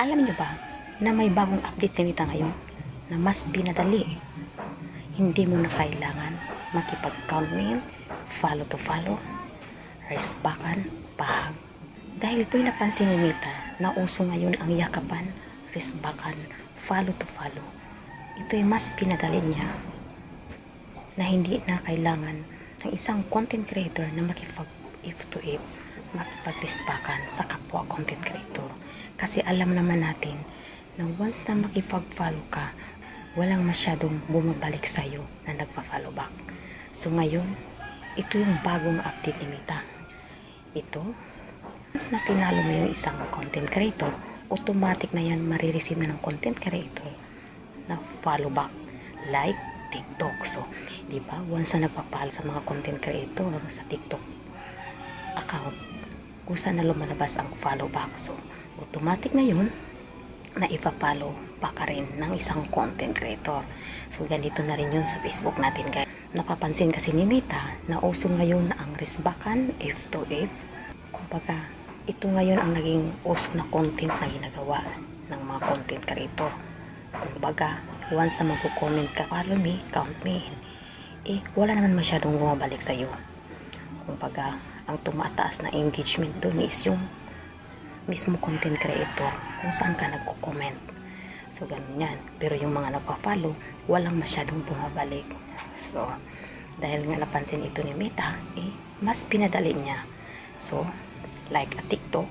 Alam nyo ba na may bagong update si Mita ngayon na mas binadali? Hindi mo na kailangan makipag-count in, follow to follow, resbakan, pahag. Dahil po'y napansin ni Mita na uso ngayon ang yakapan, resbakan, follow to follow. Ito'y mas pinadali niya na hindi na kailangan ng isang content creator na makipag-if to if, makipag-resbakan sa kapwa content creator. Kasi alam naman natin na once na makipag-follow ka, walang masyadong bumabalik sa'yo na nagpa-follow back. So ngayon, ito yung bagong update ni Mita. Ito, once na pinalo mo yung isang content creator, automatic na yan marireceive na ng content creator na follow back, like TikTok. So, di ba, once na nagpa-follow sa mga content creator sa TikTok account, kung saan na lumalabas ang follow back. So, automatic na yun na ipa-follow pa ka rin ng isang content creator. So, ganito na rin yun sa Facebook natin, guys. Napapansin kasi ni Mita na uso ngayon ang resbakan, if to if. Kumbaga, ito ngayon ang naging uso na content na ginagawa ng mga content creator. Kumbaga, once na magko-comment ka, follow me, count me, wala naman masyadong bumabalik sa'yo. Kumbaga, ang tumataas na engagement doon is yung mismo content creator kung saan ka nagko-comment. So, ganun yan. Pero yung mga nagpa-follow, walang masyadong bumabalik. So, dahil nga napansin ito ni Mita, mas pinadali niya. So, like a TikTok,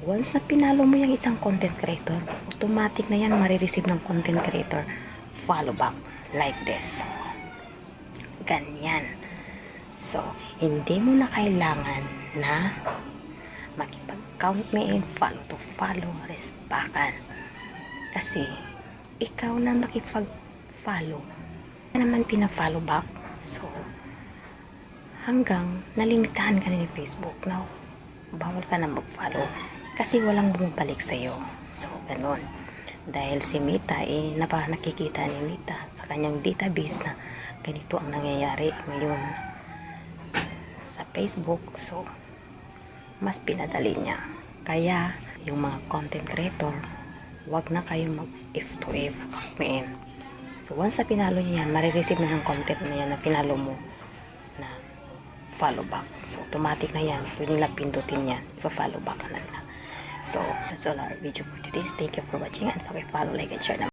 once na pinalo mo yung isang content creator, automatic na yan marireceive ng content creator follow back like this. Ganyan. So, hindi mo na kailangan na makipag-count me in, follow to follow, resbakan. Kasi, ikaw na makipag-follow, na naman pina-follow back. So, hanggang nalimitahan ka na ni Facebook na bawal ka na mag-follow kasi walang bumabalik sa'yo. So, ganun. Dahil si Mita, nakikita ni Mita sa kanyang database na ganito ang nangyayari ngayon sa Facebook. So, mas pinadali niya. Kaya, yung mga content creator, wag na kayo mag-if to if, count me in. So, once na pinalo niya yan, marireceive na ng content na yan na pinalo mo na follow back. So, automatic na yan. Pwede nila pindutin yan. Ipa-follow back ka na nila. So, that's all our video for today. Thank you for watching and paki-follow, like, and share naman.